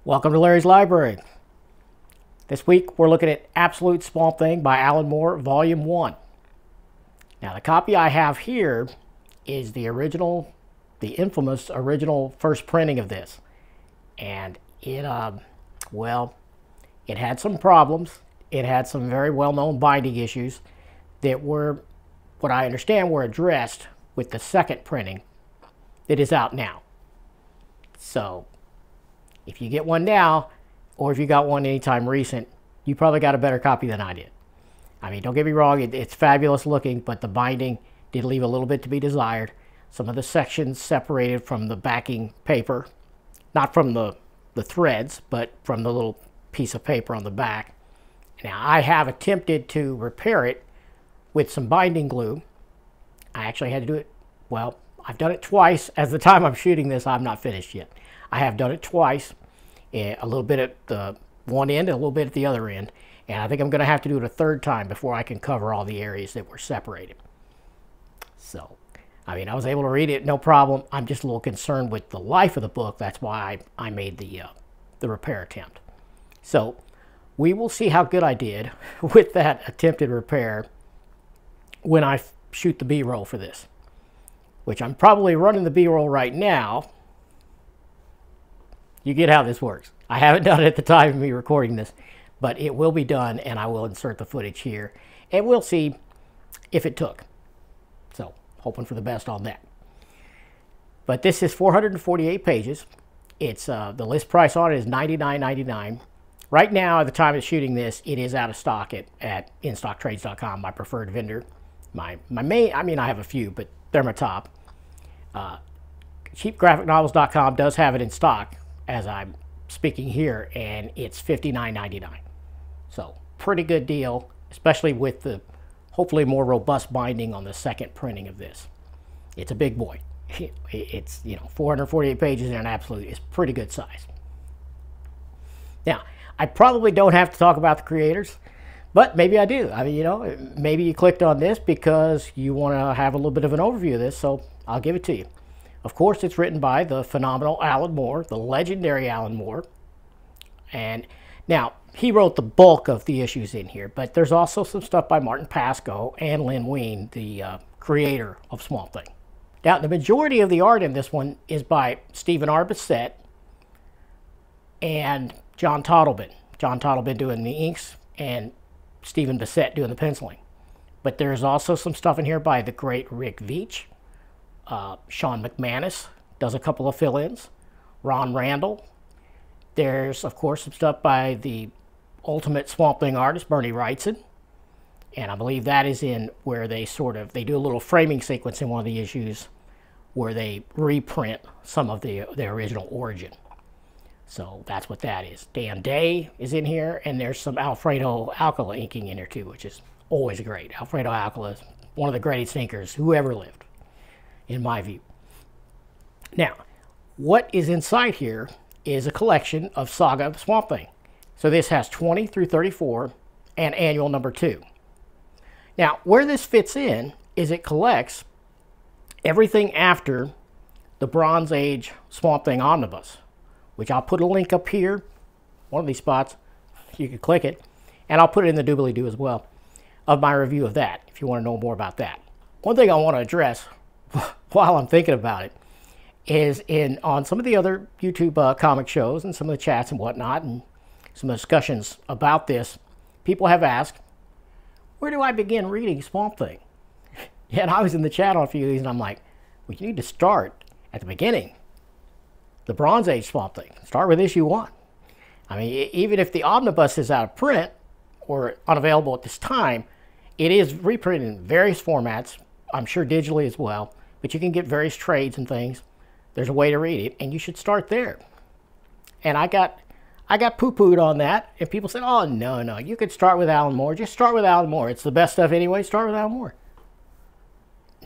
Welcome to Larry's Library. This week we're looking at Absolute Swamp Thing by Alan Moore, Volume 1. Now the copy I have here is the original, the infamous original first printing of this. And it, well, it had some problems. It had some very well-known binding issues that were, what I understand, were addressed with the second printing that is out now. So if you get one now, or if you got one anytime recent, you probably got a better copy than I did. I mean, don't get me wrong, it's fabulous looking, but the binding did leave a little bit to be desired. Some of the sections separated from the backing paper, not from the threads, but from the little piece of paper on the back. Now, I have attempted to repair it with some binding glue. I actually had to do it, well, I've done it twice. As the time I'm shooting this, I'm not finished yet. I have done it twice, a little bit at the one end and a little bit at the other end. And I think I'm going to have to do it a third time before I can cover all the areas that were separated. So, I mean, I was able to read it, no problem. I'm just a little concerned with the life of the book. That's why I made the repair attempt. So, we will see how good I did with that attempted repair when I shoot the B-roll for this, which I'm probably running the B-roll right now. You get how this works. I haven't done it at the time of me recording this, but it will be done, and I will insert the footage here, and we'll see if it took. So, hoping for the best on that. But this is 448 pages. It's the list price on it is $99.99. Right now, at the time of shooting this, it is out of stock at InStockTrades.com, my preferred vendor. My main, I mean, I have a few, but they're my top. CheapGraphicNovels.com does have it in stock as I'm speaking here, and it's $59.99. So, pretty good deal, especially with the hopefully more robust binding on the second printing of this. It's a big boy. It's, you know, 448 pages in an absolute is pretty good size. Now, I probably don't have to talk about the creators, but maybe I do. I mean, you know, maybe you clicked on this because you want to have a little bit of an overview of this, so I'll give it to you. Of course, it's written by the phenomenal Alan Moore, the legendary Alan Moore. And now, he wrote the bulk of the issues in here, but there's also some stuff by Martin Pasco and Lynn Wein, the creator of Swamp Thing. Now, the majority of the art in this one is by Stephen R. Bissett and John Toddleben. John Toddleben doing the inks and Stephen Bissett doing the penciling. But there's also some stuff in here by the great Rick Veitch. Sean McManus does a couple of fill-ins. Ron Randall. There's, of course, some stuff by the ultimate Swamp Thing artist, Bernie Wrightson. And I believe that is in where they they do a little framing sequence in one of the issues where they reprint some of the original origin. So that's what that is. Dan Day is in here, and there's some Alfredo Alcala inking in here too, which is always great. Alfredo Alcala is one of the greatest inkers who ever lived, in my view. Now, what is inside here is a collection of Saga of Swamp Thing. So this has 20 through 34 and annual number 2. Now, where this fits in is it collects everything after the Bronze Age Swamp Thing Omnibus, which I'll put a link up here, one of these spots, you can click it, and I'll put it in the doobly-doo as well, of my review of that, if you want to know more about that. One thing I want to address while I'm thinking about it is on some of the other YouTube comic shows and some of the chats and whatnot and some discussions about this, people have asked, where do I begin reading Swamp Thing? And I was in the chat on a few of these and I'm like, well, you need to start at the beginning. The Bronze Age Swamp Thing. Start with issue 1. I mean, even if the omnibus is out of print or unavailable at this time, it is reprinted in various formats, I'm sure digitally as well, but you can get various trades and things. There's a way to read it, and you should start there. And I got poo-pooed on that, and people said, oh, no, you could start with Alan Moore. Just start with Alan Moore. It's the best stuff anyway. Start with Alan Moore.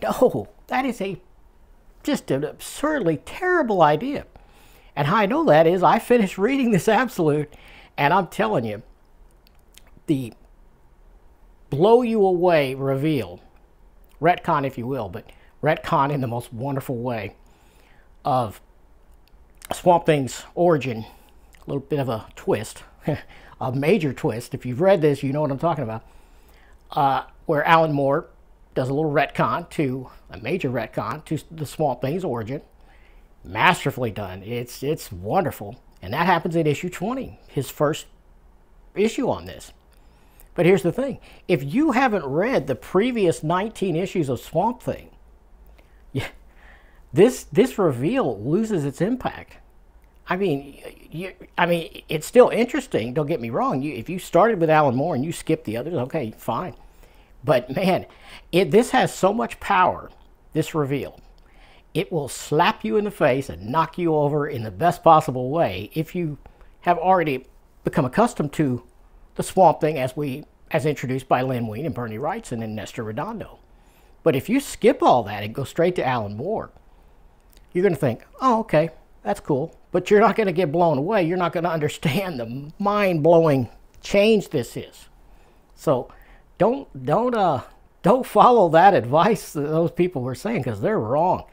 No, that is just an absurdly terrible idea. And how I know that is I finished reading this Absolute, and I'm telling you, the blow-you-away reveal, retcon if you will, but retcon in the most wonderful way, of Swamp Thing's origin little bit of a twist, a major twist. If you've read this, you know what I'm talking about. Where Alan Moore does a little retcon to, a major retcon to the Swamp Thing's origin. Masterfully done. It's wonderful. And that happens in issue 20, his first issue on this. But here's the thing. If you haven't read the previous 19 issues of Swamp Thing, this reveal loses its impact. I mean, it's still interesting, don't get me wrong. If you started with Alan Moore and you skipped the others, okay, fine. But man, this has so much power, this reveal. It will slap you in the face and knock you over in the best possible way if you have already become accustomed to the Swamp Thing as introduced by Len Wein and Bernie Wrightson and Nestor Redondo. But if you skip all that and go straight to Alan Moore, you're going to think, oh, okay, that's cool. But you're not going to get blown away. You're not going to understand the mind-blowing change this is. So don't follow that advice that those people were saying, because they're wrong.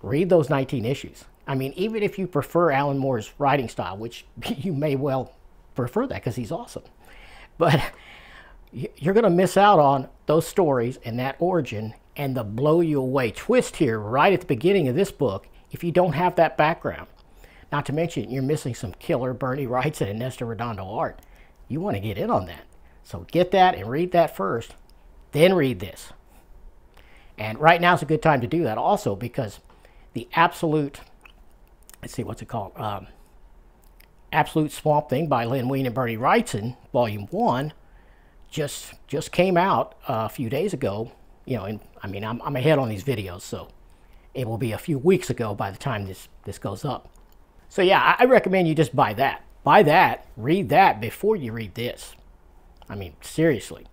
Read those 19 issues. I mean, even if you prefer Alan Moore's writing style, which you may well prefer that because he's awesome, but you're going to miss out on those stories and that origin and the blow-you-away twist here right at the beginning of this book if you don't have that background. Not to mention, you're missing some killer Bernie Wrightson and Nestor Redondo art. You want to get in on that. So get that and read that first, then read this. And right now is a good time to do that also because the absolute, let's see, what's it called? Absolute Swamp Thing by Len Wein and Bernie Wrightson, Volume 1, just came out a few days ago. You know, and I mean, I'm ahead on these videos, so it will be a few weeks ago by the time this goes up. So yeah, I recommend you just buy that. Buy that, read that before you read this. I mean, seriously.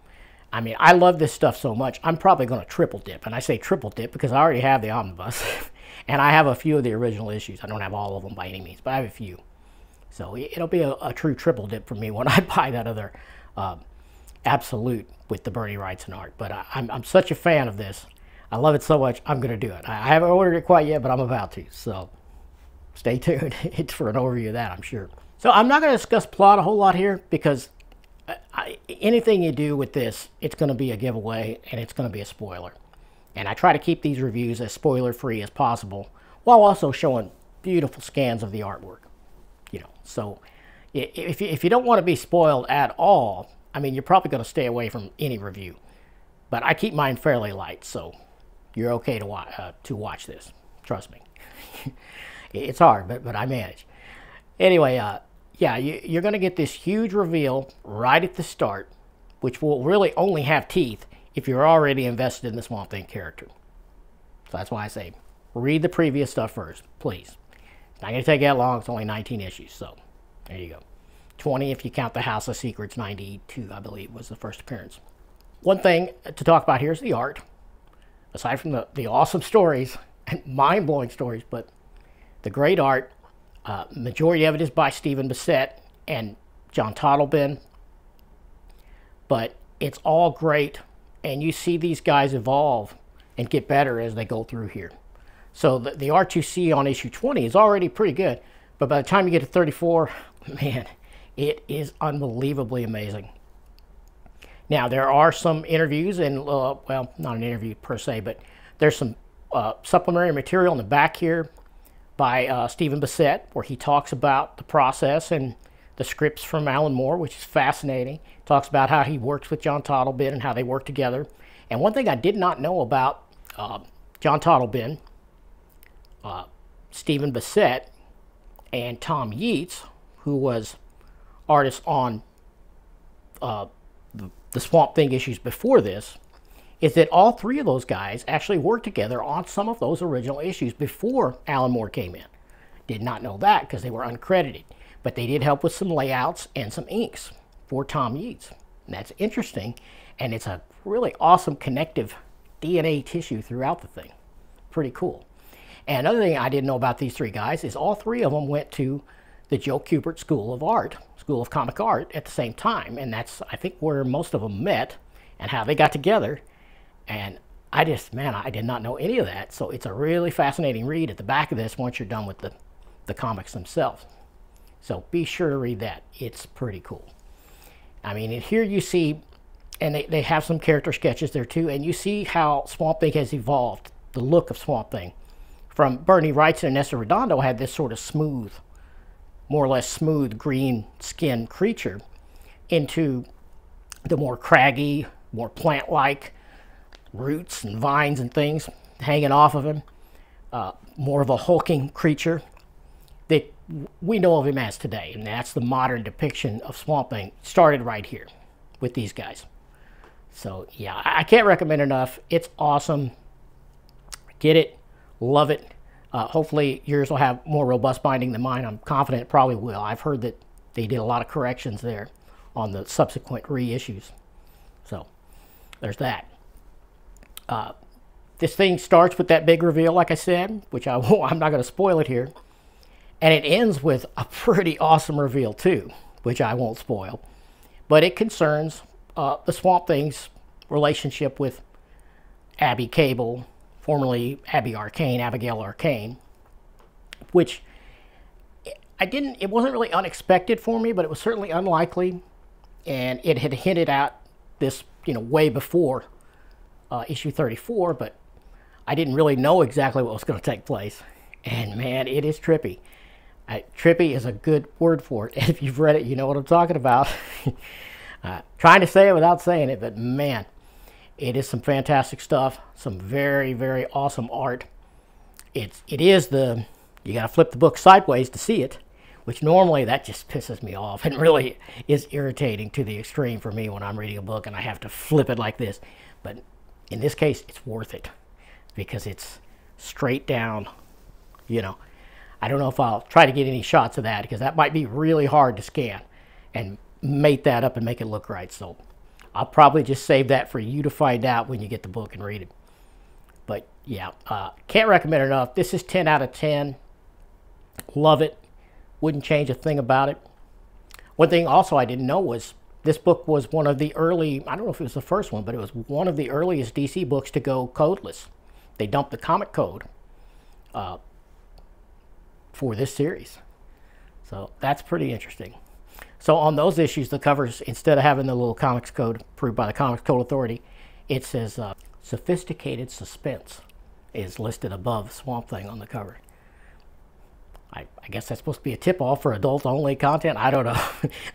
I mean, I love this stuff so much, I'm probably going to triple dip. And I say triple dip because I already have the omnibus. And I have a few of the original issues. I don't have all of them by any means, but I have a few. So it'll be a true triple dip for me when I buy that other Absolute with the Bernie Wrightson art. But I'm such a fan of this. I love it so much, I'm going to do it. I haven't ordered it quite yet, but I'm about to. So stay tuned. It's for an overview of that, I'm sure. So I'm not going to discuss plot a whole lot here because anything you do with this, it's going to be a giveaway and it's going to be a spoiler. And I try to keep these reviews as spoiler-free as possible while also showing beautiful scans of the artwork. You know, so if you don't want to be spoiled at all, I mean, you're probably going to stay away from any review. But I keep mine fairly light, so you're okay to watch this. Trust me. It's hard, but I manage. Anyway, yeah, you're going to get this huge reveal right at the start, which will really only have teeth if you're already invested in the Swamp Thing character. So that's why I say, read the previous stuff first, please. It's not going to take that long. It's only 19 issues, so there you go. 20 if you count the House of Secrets. 92, I believe, was the first appearance. One thing to talk about here is the art. Aside from the awesome stories, and mind-blowing stories, but the great art, majority of it is by Stephen Bissette and John Tottleben, but it's all great, and you see these guys evolve and get better as they go through here. So the art you see on issue 20 is already pretty good, but by the time you get to 34, man, it is unbelievably amazing. Now, there are some interviews, and well, not an interview per se, but there's some supplementary material in the back here by Stephen Bissette, where he talks about the process and the scripts from Alan Moore, which is fascinating. Talks about how he works with John Tottleben and how they work together. And one thing I did not know about John Tottleben, Stephen Bissette, and Tom Yeats, who was artist on the Swamp Thing issues before this, is that all three of those guys actually worked together on some of those original issues before Alan Moore came in. Did not know that because they were uncredited. But they did help with some layouts and some inks for Tom Yeats. And that's interesting, and it's a really awesome connective DNA tissue throughout the thing. Pretty cool. And another thing I didn't know about these three guys is all three of them went to the Joe Kubert School of Art, School of Comic Art, at the same time. And that's, I think, where most of them met and how they got together. And I just, man, I did not know any of that. So it's a really fascinating read at the back of this once you're done with the comics themselves. So be sure to read that. It's pretty cool. I mean, and here you see, and they have some character sketches there too, and you see how Swamp Thing has evolved, the look of Swamp Thing. From Bernie Wrightson and Nestor Redondo had this sort of smooth, more or less smooth green skin creature, into the more craggy, more plant-like roots and vines and things hanging off of him. More of a hulking creature that we know of him as today, and that's the modern depiction of Swamp Thing. Started right here with these guys. So yeah, I can't recommend enough. It's awesome. Get it, love it. Hopefully yours will have more robust binding than mine. I'm confident it probably will. I've heard that they did a lot of corrections there on the subsequent reissues. So there's that. This thing starts with that big reveal, like I said, which I'm not going to spoil it here. And it ends with a pretty awesome reveal too, which I won't spoil. But it concerns the Swamp Thing's relationship with Abby Cable, formerly Abby Arcane, Abigail Arcane, which it wasn't really unexpected for me, but it was certainly unlikely. And it had hinted at this, way before issue 34, but I didn't really know exactly what was going to take place. And man, it is trippy. Trippy is a good word for it. If you've read it, you know what I'm talking about. Trying to say it without saying it, but man, it is some fantastic stuff. Some very, very awesome art. You got to flip the book sideways to see it, which normally that just pisses me off and really is irritating to the extreme for me when I'm reading a book and I have to flip it like this. But in this case, it's worth it because it's straight down, I don't know if I'll try to get any shots of that because that might be really hard to scan and mate that up and make it look right. So I'll probably just save that for you to find out when you get the book and read it. But yeah, can't recommend it enough. This is 10 out of 10. Love it. Wouldn't change a thing about it. One thing also I didn't know was this book was one of the early, I don't know if it was the first one, but it was one of the earliest DC books to go codeless. They dumped the comic code for this series. So that's pretty interesting. So on those issues, the covers, instead of having the little comics code approved by the Comics Code Authority, it says Sophisticated Suspense is listed above Swamp Thing on the cover. I guess that's supposed to be a tip-off for adult-only content. I don't know.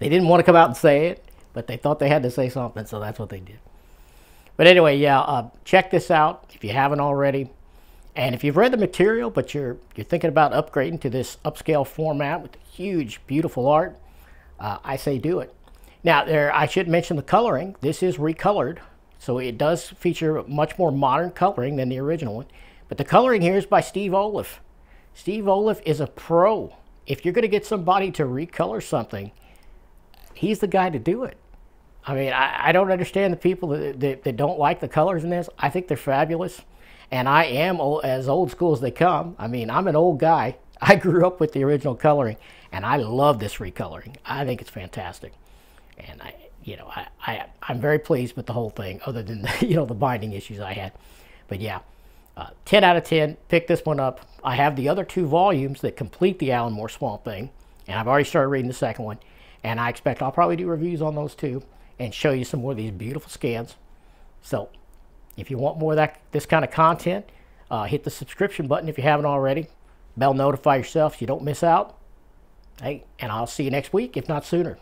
They didn't want to come out and say it, but they thought they had to say something, so that's what they did. But anyway, yeah, check this out if you haven't already. And if you've read the material, but you're thinking about upgrading to this upscale format with huge, beautiful art, I say do it. Now, I should mention the coloring. This is recolored, so it does feature much more modern coloring than the original one. But the coloring here is by Steve Oliff. Steve Oliff is a pro. If you're going to get somebody to recolor something, he's the guy to do it. I mean, I don't understand the people that don't like the colors in this. I think they're fabulous. And I am as old school as they come. I mean, I'm an old guy. I grew up with the original coloring, and I love this recoloring. I think it's fantastic. And I'm very pleased with the whole thing, other than the binding issues I had. But yeah, 10 out of 10. Pick this one up. I have the other 2 volumes that complete the Alan Moore Swamp Thing, and I've already started reading the second one. And I expect I'll probably do reviews on those too, and show you some more of these beautiful scans. So if you want more of this kind of content, hit the subscription button if you haven't already. Bell notify yourself so you don't miss out. Hey, and I'll see you next week, if not sooner.